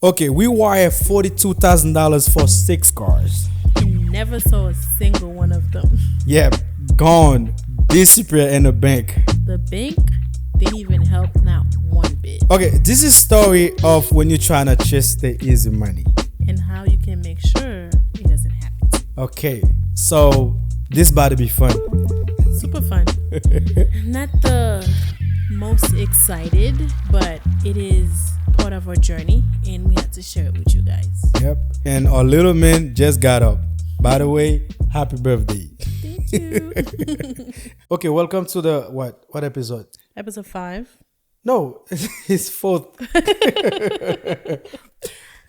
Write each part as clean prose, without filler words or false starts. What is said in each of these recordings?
Okay, we wired $42,000 for 6 cars. And never saw a single one of them. Yep, gone, disappeared in the bank. The bank didn't even help, not one bit. Okay, this is story of when you're trying to chase the easy money. And how you can make sure it doesn't happen. Okay, so this about to be fun. Super fun. Not the most excited, but it is part of our journey and we had to share it with you guys. Yep, and our little man just got up. By the way, happy birthday. Thank you. Okay, welcome to the what episode? Episode 5. No, it's 4th.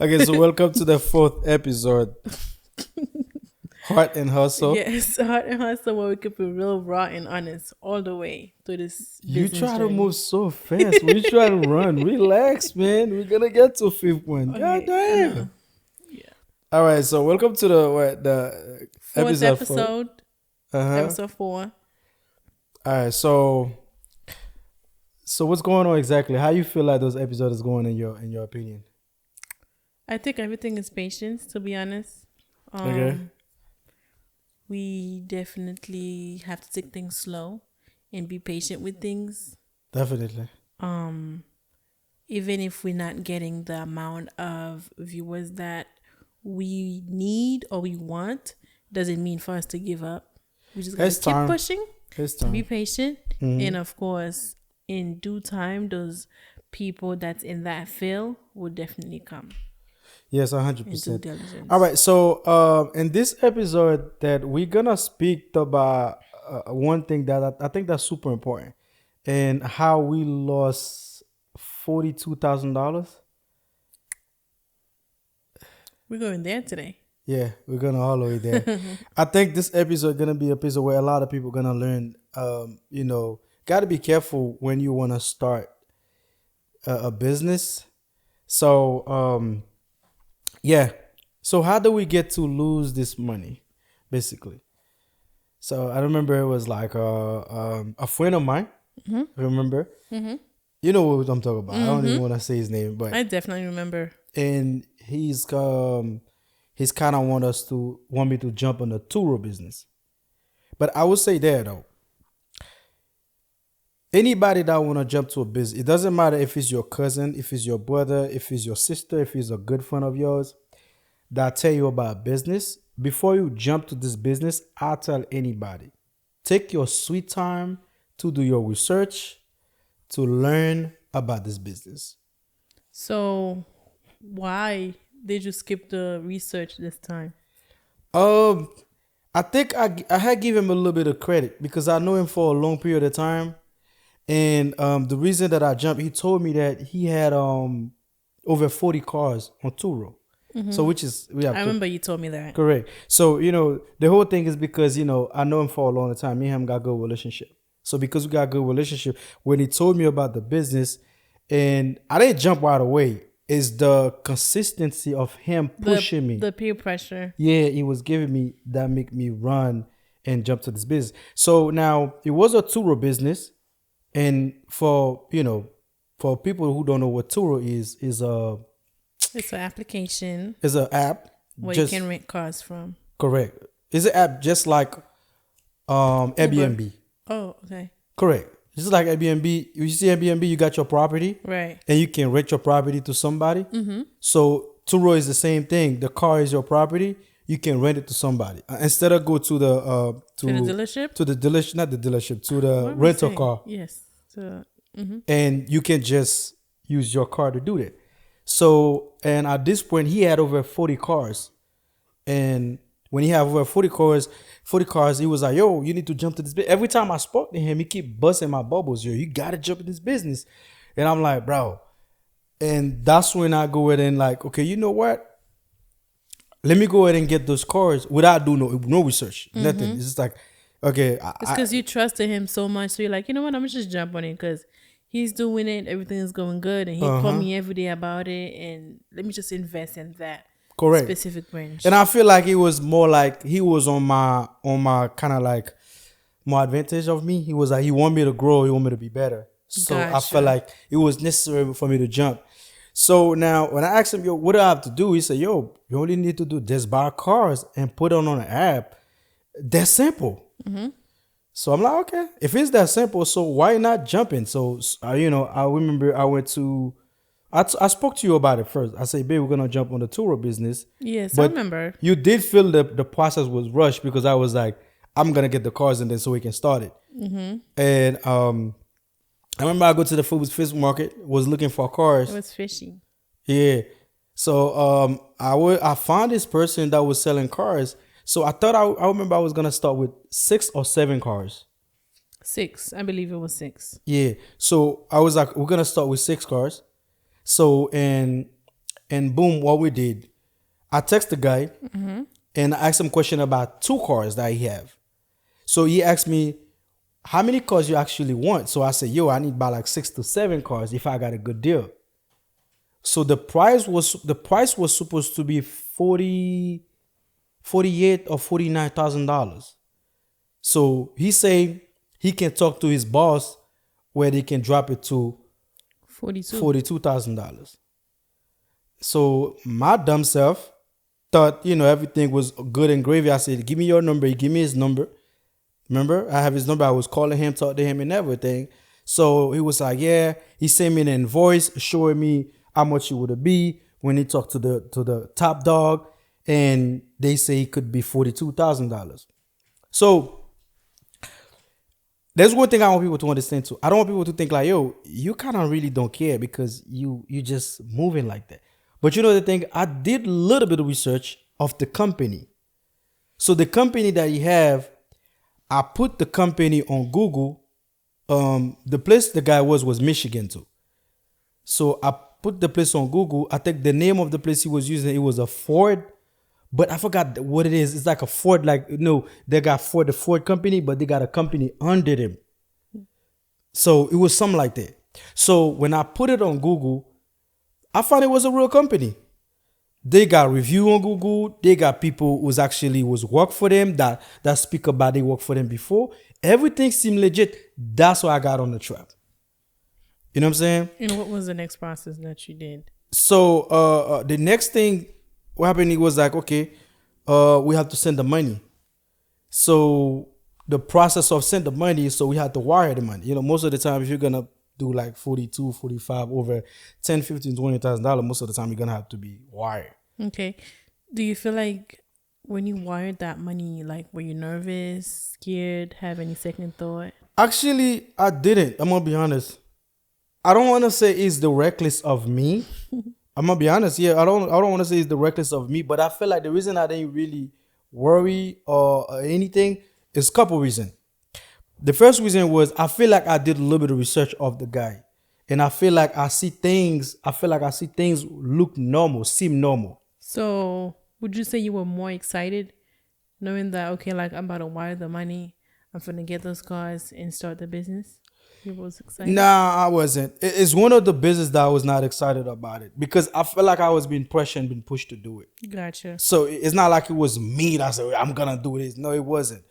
Okay, so welcome to the 4th episode. Heart and Hustle. Yes, Heart and Hustle, where we could be real raw and honest all the way through this You business try to journey. move so fast. We try to run. Relax, man. We're gonna get to 5th one. Okay, God damn. Yeah. All right, so welcome to the Fourth episode. episode. Episode 4. All right, so what's going on exactly? How you feel like those episodes is going in your opinion? I think everything is patience, to be honest. Okay. We definitely have to take things slow and be patient with things. Definitely. Even if we're not getting the amount of viewers that we need or we want, doesn't mean for us to give up. We just gotta keep pushing, It's time. be patient, and of course, in due time, those people that's in that field will definitely come. Yes, And due 100%. diligence. All right, so in this episode that we're gonna speak about one thing that I think that's super important, and how we lost $42,000. We're going there today. Yeah, we're gonna all the way there. I think this episode gonna be a episode where a lot of people gonna learn. Got to be careful when you wanna start a business. So, yeah. So how do we get to lose this money, basically? So I remember it was like a friend of mine. Remember? You know what I'm talking about. I don't even want to say his name, but I definitely remember. and he's kind of want me to jump on the Turo business. But I would say there though, anybody that want to jump to a business, it doesn't matter if it's your cousin, if it's your brother, if it's your sister, if it's a good friend of yours that tell you about business. Before you jump to this business, I tell anybody, take your sweet time to do your research, to learn about this business. So, why did you skip the research this time? I think I had given him a little bit of credit because I know him for a long period of time. And the reason that I jumped, he told me that he had over 40 cars on Turo. So which is I remember you told me that. correct. So the whole thing is because I know him for a long time. Me and him got a good relationship. So because we got a good relationship, when he told me about the business, and I didn't jump right away, is the consistency of him pushing me. The peer pressure. Yeah, he was giving me that make me run and jump to this business. So now it was a Turo business, and for people who don't know what Turo is It's an application an app. where you can rent cars from. Correct. It's an app just like Airbnb. Oh, okay. Correct. Just like Airbnb. You see Airbnb, you got your property, Right. and you can rent your property to somebody. So Turo is the same thing. The car is your property. You can rent it to somebody instead of go to the To the dealership? to the dealership, not the dealership, to the What am I rental saying? car, Yes. So, and you can just use your car to do that. So, and at this point, he had over 40 cars, and when he had over 40 cars, he was like, "Yo, you need to jump to this." Every time I spoke to him, he keep busting my bubbles. Yo, you gotta jump in this business, and I'm like, bro. And that's when I go ahead and like, okay, you know what? Let me go ahead and get those cars without doing no research, nothing. It's just like, okay, it's because you trusted him so much. So you're like, you know what? I'm going to just jump on it because he's doing it. Everything is going good. And he called me every day about it. And let me just invest in that correct specific branch. And I feel like it was more like he was on my kind of like more advantage of me. He was like, he want me to grow. He want me to be better. So I Gotcha. felt like it was necessary for me to jump. So now when I asked him, yo, what do I have to do? He said, yo, you only need to do just buy cars and put it on an app. That's simple. So I'm like, okay, if it's that simple, so why not jump in? So, I remember I went to, I spoke to you about it first. I said, babe, we're going to jump on the Turo business. Yes, I But remember. you did feel the process was rushed because I was like, I'm going to get the cars and then so we can start it. And I remember I go to the fish market, was looking for cars. It was fishy. Yeah. So I found this person that was selling cars. So I thought I remember I was gonna start with 6 or 7 cars. 6. I believe it was 6. Yeah. So I was like, we're gonna start with 6 cars. So and boom, what we did, I text the guy and I asked him a question about 2 cars that he have. So he asked me, how many cars you actually want? So I said, yo, I need about like 6 to 7 cars if I got a good deal. So the price was supposed to be 48 or $49,000. So he say he can talk to his boss where they can drop it to 42. $42,000. So my dumb self thought, everything was good and gravy. I said, give me your number. He gave me his number. Remember, I have his number. I was calling him, talk to him and everything. So he was like, yeah. He sent me an invoice showing me how much it would be when he talked to the top dog. And they say it could be $42,000. So there's one thing I want people to understand too. I don't want people to think like, yo, you kind of really don't care because you just moving like that. But you know the thing, I did a little bit of research of the company. So the company that you have, I put the company on Google. The place the guy was Michigan too. So I put the place on Google. I think the name of the place he was using, it was a Ford. But I forgot what it is. It's like a Ford, they got Ford, the Ford company, but they got a company under them. So it was something like that. So when I put it on Google, I found it was a real company. They got review on Google. They got people who's actually was work for them that speak about they work for them before. Everything seemed legit. That's why I got on the trap. You know what I'm saying? And what was the next process that you did? So the next thing what happened, he was like, okay, we have to send the money. So the process of send the money, so we had to wire the money. Most of the time, if you're going to do like 42, 45, over 10, 15, $20,000, most of the time you're going to have to be wired. Okay. Do you feel like when you wired that money, like, were you nervous, scared, have any second thought? Actually, I didn't. I'm going to be honest. I don't want to say it's the reckless of me. I'm gonna be honest. Yeah, I don't want to say it's the reckless of me, but I feel like the reason I didn't really worry or anything is a couple reasons. The first reason was I feel like I did a little bit of research of the guy, and I feel like I see things look normal, seem normal. So would you say you were more excited knowing that, okay, like, I'm about to wire the money, I'm gonna get those cars and start the business? You was excited? Nah, I wasn't. It's one of the business that I was not excited about it because I felt like I was being pressured and being pushed to do it. Gotcha. So it's not like it was me that said, I'm going to do this. No, it wasn't.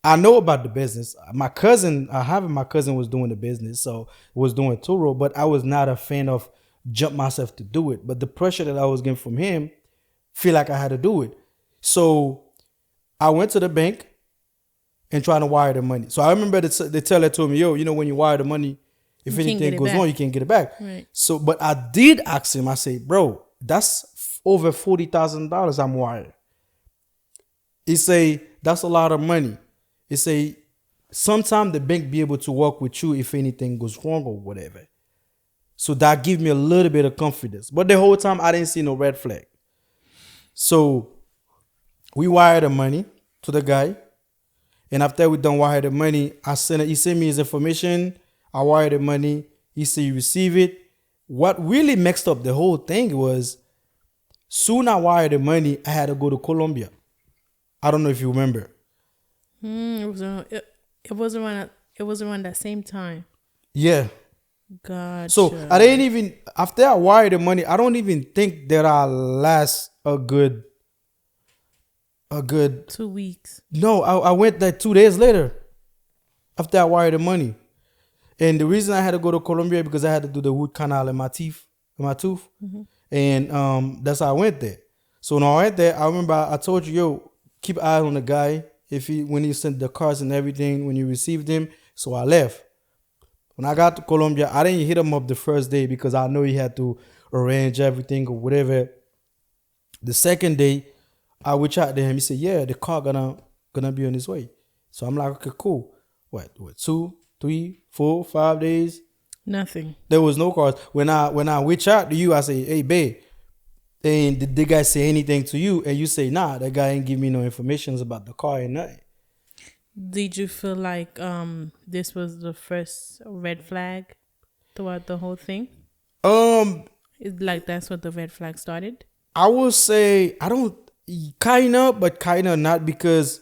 I know about the business. My cousin was doing the business, so was doing Turo, but I was not a fan of jump myself to do it. But the pressure that I was getting from him, feel like I had to do it. So I went to the bank and trying to wire the money. So I remember the teller told me, yo, when you wire the money, if anything goes wrong, you can't get it back. Right. So, but I did ask him, I said, bro, that's over $40,000 I'm wired. He say, that's a lot of money. He say, sometimes the bank be able to work with you if anything goes wrong or whatever. So that give me a little bit of confidence. But the whole time I didn't see no red flag. So we wired the money to the guy. And after we done wire the money, he sent me his information. I wired the money. He said you receive it. What really mixed up the whole thing was soon I wired the money, I had to go to Colombia. I don't know if you remember. It was around that same time. Yeah. Gotcha. So I didn't even, after I wired the money, I don't even think that I last a good 2 weeks. No, I went like 2 days later after I wired the money. And the reason I had to go to Colombia because I had to do the root canal in my teeth. my tooth, and that's how I went there. So when I went there, I remember I told you, yo, keep an eye on the guy if he when he sent the cards and everything when you received him. So I left. When I got to Colombia, I didn't hit him up the first day because I know he had to arrange everything or whatever. The second day, I reached out to him. He said, "Yeah, the car gonna be on his way." So I'm like, "Okay, cool." What? 2, 3, 4, 5 days? Nothing. There was no cars. When I reach out to you, I say, "Hey, babe," and did the guy say anything to you? And you say, "Nah, that guy ain't give me no information about the car and nothing." Did you feel like this was the first red flag throughout the whole thing? It's like that's what the red flag started? I will say I don't but kinda not because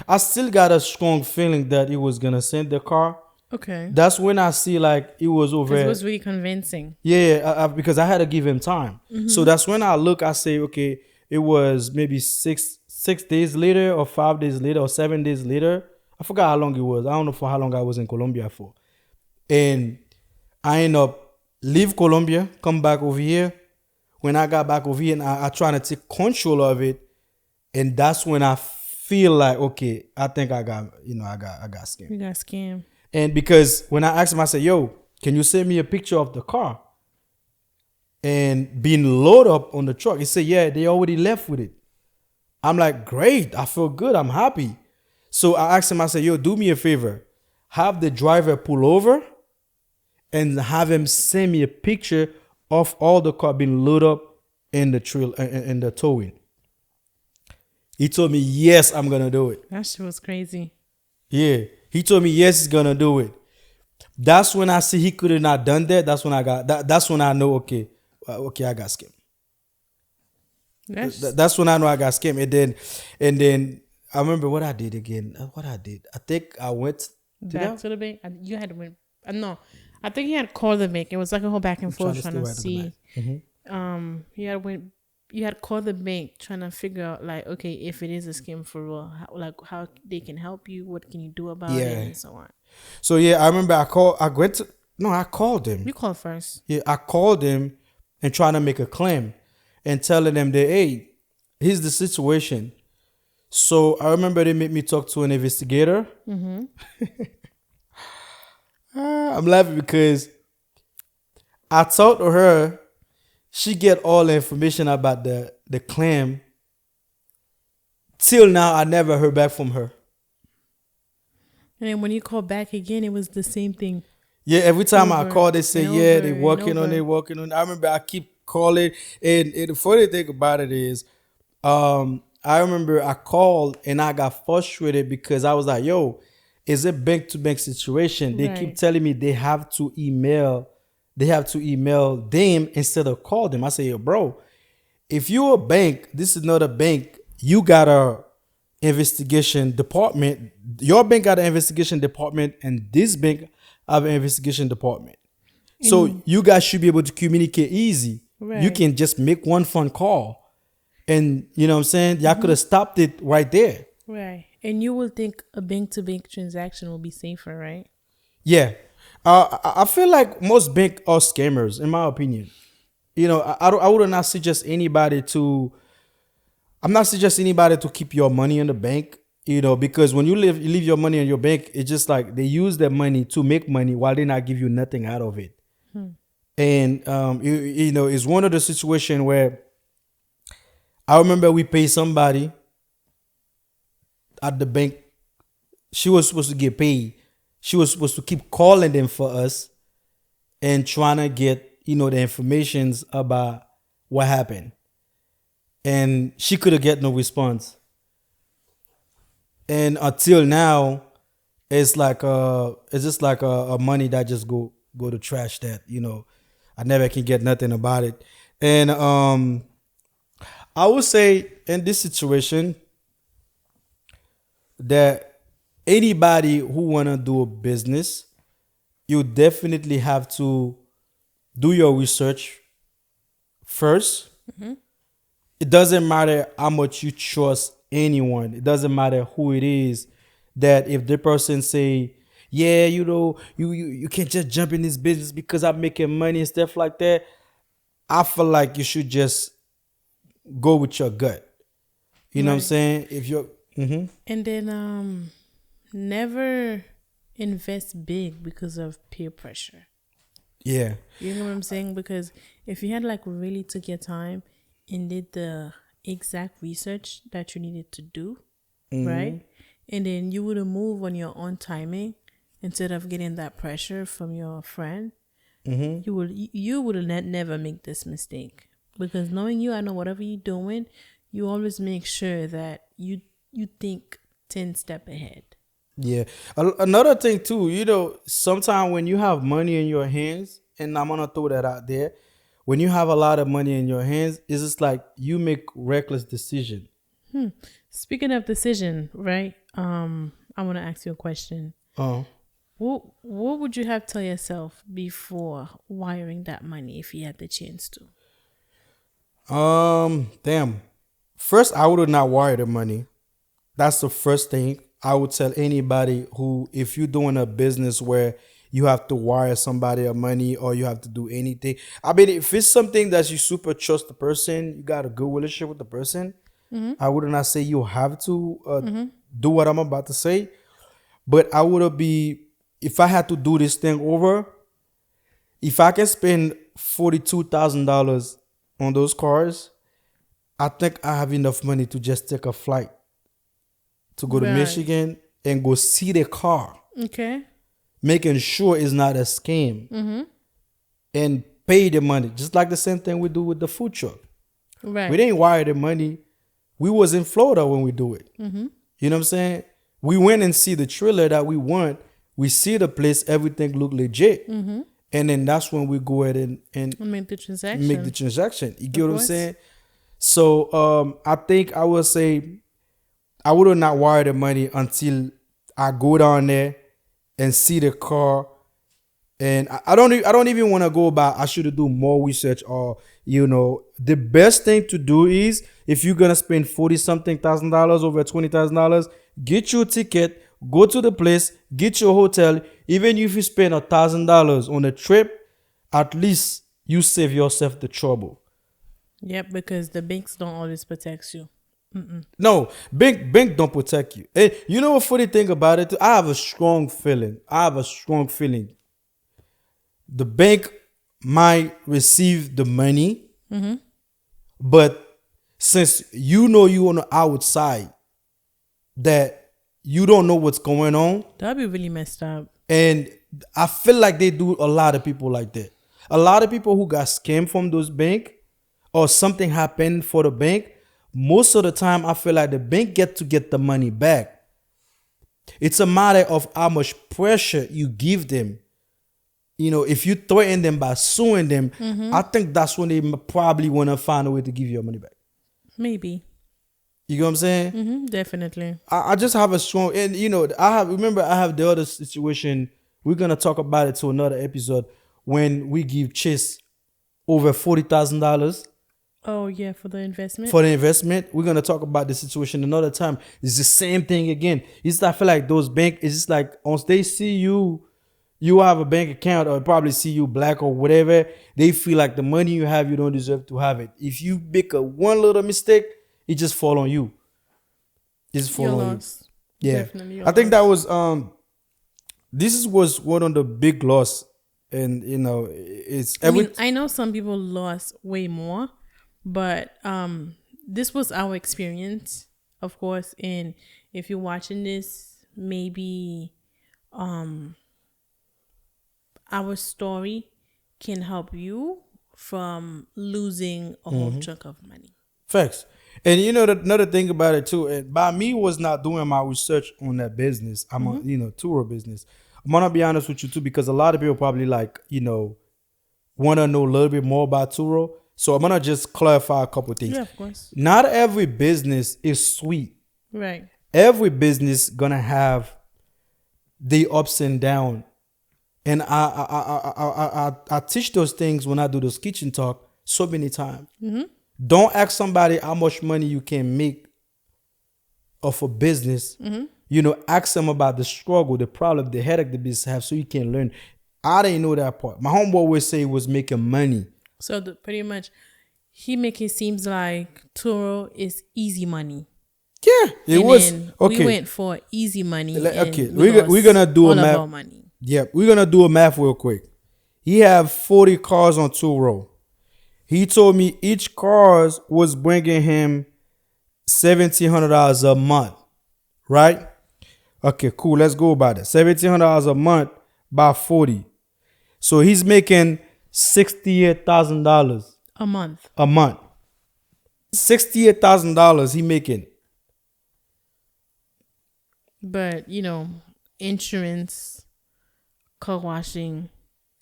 I still got a strong feeling that he was gonna send the car. Okay. That's when I see like it was over. It was really convincing. Yeah, because I had to give him time. So that's when I look. I say, okay, it was maybe 6 days later, or 5 days later, or 7 days later. I forgot how long it was. I don't know for how long I was in Colombia for. And I end up leave Colombia, come back over here. When I got back over here, and I trying to take control of it, and that's when I feel like, okay, I think I got scammed. You got scammed. And because when I asked him, I said, "Yo, can you send me a picture of the car and being loaded up on the truck?" He said, "Yeah, they already left with it." I'm like, "Great, I feel good, I'm happy." So I asked him, I said, "Yo, do me a favor, have the driver pull over and have him send me a picture of all the car being loaded up in the trail in the towing." He told me, "Yes, I'm gonna do it." That shit was crazy. Yeah, he told me, "Yes, he's gonna do it." That's when I see he could have not done that. That's when I got that. That's when I know, okay, I got scammed. That's when I know I got scammed. And then I remember what I did again. What I did, I think I went back to the bank. You had to win. No, I think he had to call the bank. It was like a whole back and forth trying to see. You had to call the bank trying to figure out, like, okay, if it is a scam for real, how they can help you, what can you do about it, and so on. So yeah, I remember I called him. You called first. Yeah, I called him and trying to make a claim and telling them that, hey, here's the situation. So I remember they made me talk to an investigator. I'm laughing because I talked to her. She get all the information about the claim. Till now, I never heard back from her. And then when you call back again, it was the same thing. Yeah, every time I call, they say, yeah, they're working on it. I remember I keep calling. And the funny thing about it is, I remember I called and I got frustrated because I was like, yo, is it bank-to-bank situation? They keep telling me they have to email them instead of call them. I say, yo, bro, if you're a bank, this is not a bank. You got a investigation department. Your bank got an investigation department, and this bank have an investigation department. So you guys should be able to communicate easy. Right. You can just make one phone call, and you know what I'm saying? Y'all could have stopped it right there. Right. And you would think a bank-to-bank transaction will be safer, right? Yeah. I feel like most banks are scammers, in my opinion. You know, I would not suggest anybody to. I'm not suggesting anybody to keep your money in the bank. You know, because when you leave your money in your bank, it's just like they use their money to make money while they not give you nothing out of it. And you know, it's one of the situations where I remember we paid somebody at the bank. She was supposed to get paid. She was supposed to keep calling them for us and trying to get, you know, the informations about what happened. And she could have get no response. And until now, it's just like a money that just go to trash that, you know, I never can get nothing about it. And I would say in this situation that anybody who wanna do a business, you definitely have to do your research first. It doesn't matter how much you trust anyone. It doesn't matter who it is. That if the person say, yeah, you know, you can't just jump in this business because I'm making money and stuff like that. I feel like you should just go with your gut. You know what I'm Right. saying? If you're, And then never invest big because of peer pressure. yeah, You know what I'm saying? Because if you had like really took your time and did the exact research that you needed to do, right? And then you would have moved on your own timing instead of getting that pressure from your friend. You would never make this mistake, because knowing you, I know whatever you're doing, you always make sure that you think 10 step ahead. yeah. Another thing too, sometimes when you have money in your hands, and I'm gonna throw that out there, when you have a lot of money in your hands, it's just like you make reckless decision. Speaking of decision, right? I want to ask you a question. Oh. What would you have tell yourself before wiring that money if you had the chance to? Damn. First, I would not wire the money. That's the first thing I would tell anybody who, if you're doing a business where you have to wire somebody a money or you have to do anything. I mean, if it's something that you super trust the person, you got a good relationship with the person. I would not say you have to do what I'm about to say, but I would be, if I had to do this thing over, if I can spend $42,000 on those cars, I think I have enough money to just take a flight to go to Right. Michigan and go see the car, Okay. making sure it's not a scam, and pay the money. Just like the same thing we do with the food truck. Right. We didn't wire the money. We was in Florida when we do it. You know what I'm saying? We went and see the trailer that we want. We see the place, everything look legit. And then that's when we go ahead and Make the transaction. make the transaction. You get what I'm course. saying? So I think I would say I would not wire the money until I go down there and see the car. And I don't even want to go about I should do more research, or the best thing to do is, if you're gonna spend $40,000 over $20,000, get your ticket, go to the place, get your hotel. Even if you spend $1,000 on a trip, at least you save yourself the trouble. Yep, because the banks don't always protect you. No, bank don't protect you. And you know what funny thing about it? I have a strong feeling. The bank might receive the money, but since you on the outside that you don't know what's going on, That'd be really messed up. and I feel like they do a lot of people like that. A lot of people who got scammed from those bank, or something happened for the bank, most of the time I feel like the bank get the money back. It's a matter of how much pressure you give them. If you threaten them by suing them, I think that's when they probably want to find a way to give you your money back. Maybe. You know what I'm saying? Definitely. I just have a strong, and I have the other situation. We're gonna talk about it to another episode, when we give Chase over $40,000 Oh yeah, for the investment. for the investment. We're gonna talk about the situation another time. It's the same thing again. I feel like those banks, it's just like once they see you have a bank account, or probably see you black or whatever, they feel like the money you have, you don't deserve to have it. If you make one little mistake, it just fall on you. It just fall You're on lost. you. Yeah. Definitely you're I think that lost. was was one of the big loss, and it's I every mean, I know some people lost way more, but this was our experience, of course. And if you're watching this, maybe our story can help you from losing a whole chunk of money. facts. And another thing about it too, and by me was not doing my research on that business. I'm a Turo business. I'm gonna be honest with you too, because a lot of people probably want to know a little bit more about Turo. So I'm gonna just clarify a couple of things. Yeah, of course. Not every business is sweet. Right. Every business gonna have the ups and down. And I teach those things when I do those kitchen talk so many times. Don't ask somebody how much money you can make off a business. Ask them about the struggle, the problem, the headache the business have, so you can learn. I didn't know that part. My homeboy always say he was making money So pretty much, he make it seems like Turo is easy money. Yeah, it And was then we okay. went for easy money, Okay, and we we're lost gonna do a all of math. our money. Yeah, we're gonna do a math real quick. He have 40 cars on Turo. He told me each cars was bringing him $1,700 a month, right? Okay, cool. Let's go about it. $1,700 a month by 40. So he's making $68,000 A month. a month. $68,000 he making. But, insurance, car washing,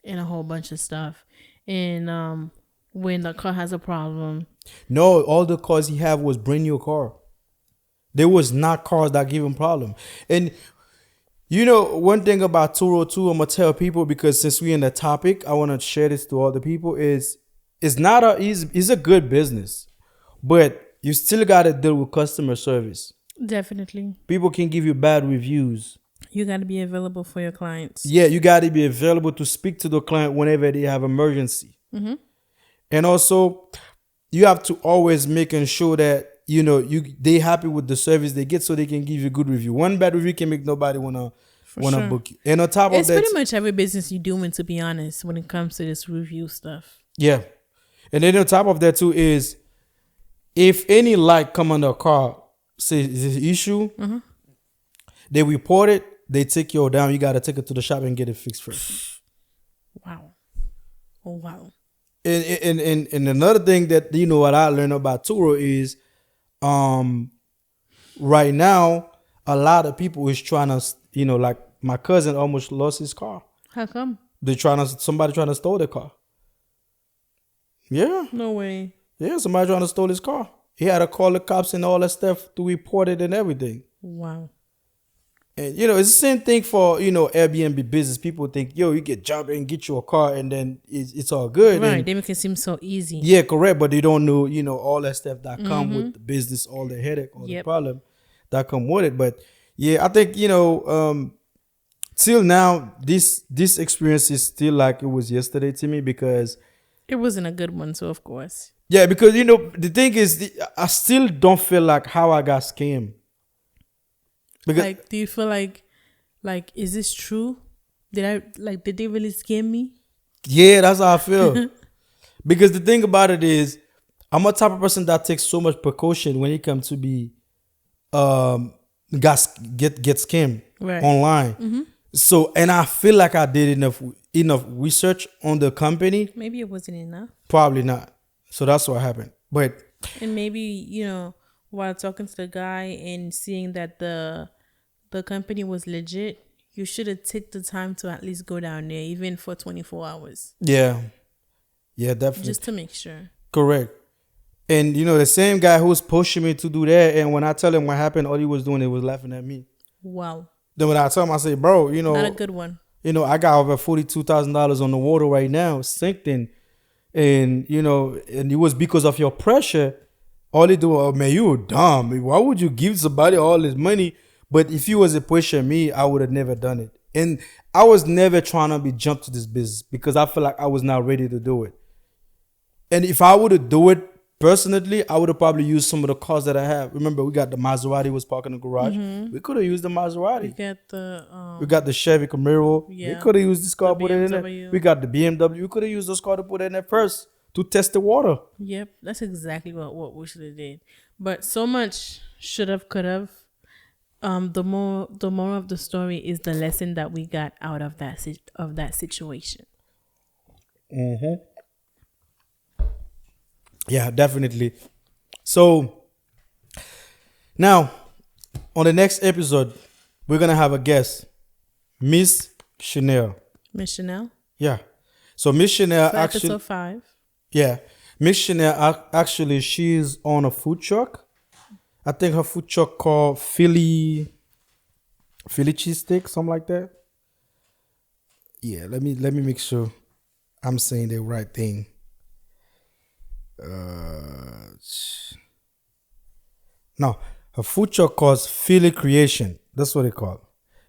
and a whole bunch of stuff. And when the car has a problem, No, all the cars he have was brand new car. There was not cars that give him problem. And one thing about Turo too, I'm gonna tell people, because since we're in the topic, I want to share this to all the people. Is it's not a easy, it's a good business, but you still gotta deal with customer service. definitely, People can give you bad reviews. you got to be available for your clients. Yeah, you gotta be available to speak to the client whenever they have emergency. And also, you have to always making sure that they happy with the service they get, so they can give you a good review. One bad review can make nobody wanna Sure. book you. And on top of It's that, pretty much every business you're doing, to be honest, when it comes to this review stuff. yeah. And then on top of that too is, if any light come on the car, say there's an issue, they report it, they take you down. You gotta take it to the shop and get it fixed first. Wow. Oh, wow. And another thing that what I learned about Turo is, right now a lot of people is trying to, like my cousin almost lost his car. How come? Somebody trying to steal the car. Yeah, No way. yeah, somebody trying to steal his car. He had to call the cops and all that stuff to report it and everything. Wow. And it's the same thing for Airbnb business. People think, you get job and get you a car and then it's all good. Right. And They make it seem so easy. yeah, correct. But they don't know, all that stuff that come with the business, all the headache, all the problem that come with it. But yeah, I think, till now, this experience is still like it was yesterday to me, because It wasn't a good one, so of course. yeah, because the thing is, I still don't feel like how I got scammed. Because Like, do you feel like, is this true? Did they really scam me? yeah, that's how I feel. Because the thing about it is, I'm a type of person that takes so much precaution when it comes to be get scammed Right. online. So, and I feel like I did enough research on the company. Maybe it wasn't enough. Probably not. So that's what happened. But And maybe, while talking to the guy and seeing that the company was legit, you should have taken the time to at least go down there, even for 24 hours, yeah, definitely. just to make sure. Correct. And the same guy who was pushing me to do that, and when I tell him what happened, all he was doing, he was laughing at me. Wow. Then when I tell him, I say, bro, Not a good one. I got over $42,000 on the water right now, sinking, and and it was because of your pressure. All they do, oh man, you were dumb. Why would you give somebody all this money? But if you was a pushing me, I would have never done it. And I was never trying to be jumped to this business because I feel like I was not ready to do it. And if I would have do it personally, I would have probably used some of the cars that I have. Remember, we got the Maserati was parked in the garage. We could have used the Maserati. We got the Chevy Camaro. Yeah. We could have used this car, The put it in there. BMW. We got the BMW. We could have used those cars to put it in there first to test the water. Yep, that's exactly what we should have did. But so much should have, could have. The more of the story is the lesson that we got out of that situation. Yeah, definitely. So now on the next episode, we're gonna have a guest, Miss Chanel. Miss Chanel, Yeah. So Miss Chanel for actually, episode 5. yeah, Miss Chanel actually, she's on a food truck. I think her food truck called Philly cheesesteak, something like that. Yeah, let me make sure I'm saying the right thing. No, her food truck calls Philly Creation. That's what they call it.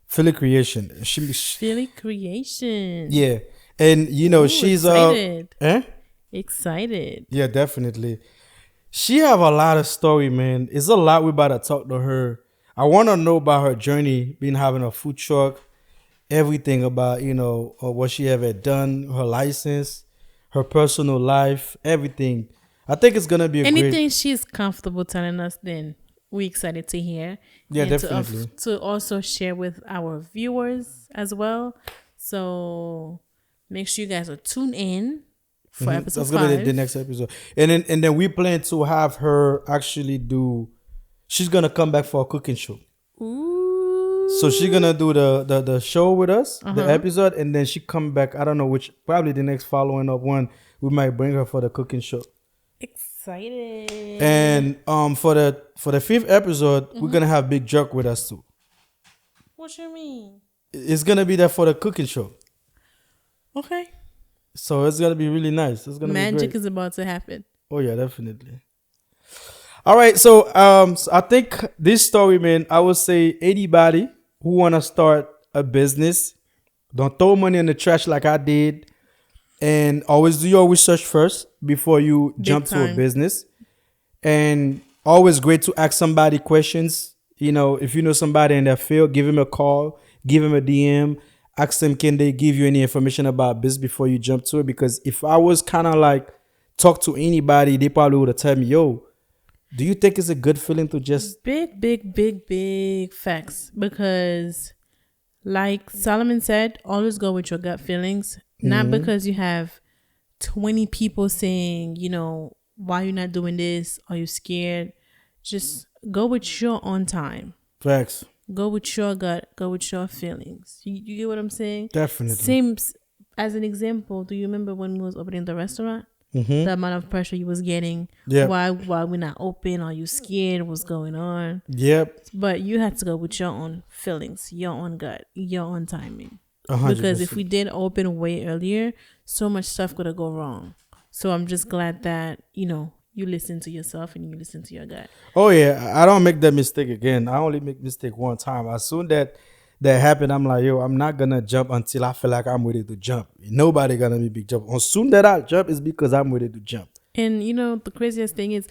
Philly Creation. She Philly Creation. yeah, and Ooh, she's excited. eh? Excited. Yeah, definitely. She have a lot of story, man. It's a lot we about to talk to her. I want to know about her journey, being having a food truck, everything about what she ever done, her license, her personal life, everything. I think it's gonna be a great. Anything she's comfortable telling us, then we excited to hear. Yeah, And definitely. to also share with our viewers as well. So make sure you guys are tuned in for episode That's gonna be 5. the next episode, and then we plan to have her actually do. She's gonna come back for a cooking show. Ooh. So she's gonna do the show with us, the Uh-huh. episode, and then she come back. I don't know which, probably the next following up one. We might bring her for the cooking show. Excited. And for the 5th episode, we're gonna have Big Jerk with us too. What you mean? It's gonna be there for the cooking show. Okay. So it's gonna be really nice. It's gonna be Magic great. is about to happen. Oh yeah, definitely. All right, so I think this story, man, I would say anybody who wanna start a business, don't throw money in the trash like I did, and always do your research first before you jump to a time. business. And always great to ask somebody questions. If you know somebody in that field, give him a call, give him a DM, ask them can they give you any information about business before you jump to it. Because if I was kind of like talk to anybody, they probably would have told me, yo, do you think it's a good feeling to just Big facts. Because like Solomon said, always go with your gut feelings. Not because you have 20 people saying, why you're not doing this? Are you scared? Just go with your own time. facts? Go with your gut. Go with your feelings. You get what I'm saying? Definitely. Same as an example. Do you remember when we was opening the restaurant? The amount of pressure you was getting. Yeah. Why we're not open? Are you scared? What's going on? Yep. But you had to go with your own feelings, your own gut, your own timing. 100%. Because if we did open way earlier, so much stuff could have go wrong. So I'm just glad that, you listen to yourself and you listen to your gut. Oh yeah, I don't make that mistake again. I only make mistake one time. As soon that happened, I'm like, yo, I'm not gonna jump until I feel like I'm ready to jump. Nobody gonna be big jump. As soon that I jump is because I'm ready to jump. And the craziest thing is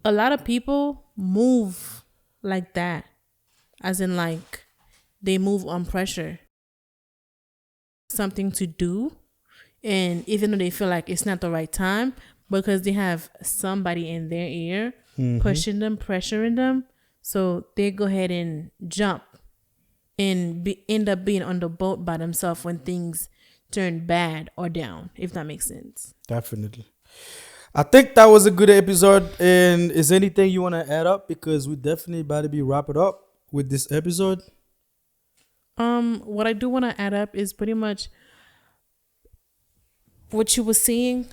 a lot of people move like that. As in like they move on pressure. Something to do. And even though they feel like it's not the right time, because they have somebody in their ear pushing them, pressuring them, so they go ahead and jump and end up being on the boat by themselves when things turn bad or down, if that makes sense. Definitely. I think that was a good episode. And is anything you want to add up? Because we definitely about to be wrapping up with this episode. What I do want to add up is pretty much what you were saying.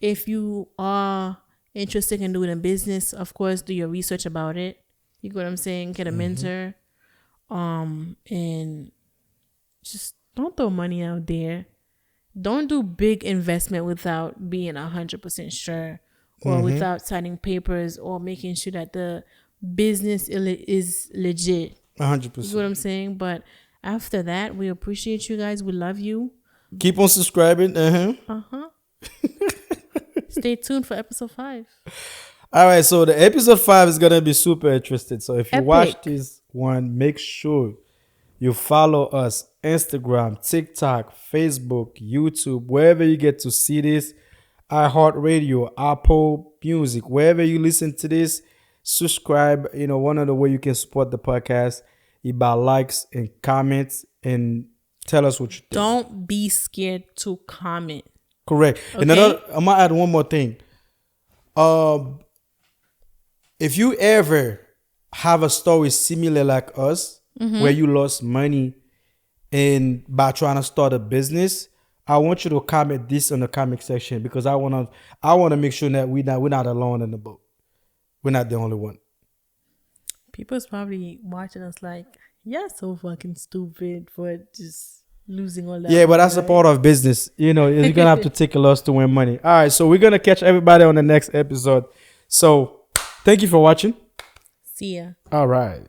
If you are interested in doing a business, of course, do your research about it. You get what I'm saying? Get a mentor. And just don't throw money out there. Don't do big investment without being 100% sure, or without signing papers, or making sure that the business is legit. 100%. You know what I'm saying? But after that, we appreciate you guys. We love you. Keep on subscribing. Stay tuned for episode 5. All right, so the episode 5 is gonna be super interesting. So if you Epic. watch this one, make sure you follow us Instagram, TikTok, Facebook, YouTube, wherever you get to see this. iHeartRadio, Apple Music, wherever you listen to this, subscribe. One of the way you can support the podcast is by likes and comments, and tell us what you think. Don't be scared to comment. Correct. And Okay. I'm gonna add one more thing. If you ever have a story similar like us, where you lost money and by trying to start a business, I want you to comment this in the comment section, because I wanna make sure that we're not alone in the boat. We're not the only one. People's probably watching us like, yeah, so fucking stupid for just losing all that. Yeah, but that's a money, part of business. You're gonna have to take a loss to win money. All right, so we're gonna catch everybody on the next episode. So thank you for watching. See ya. All right.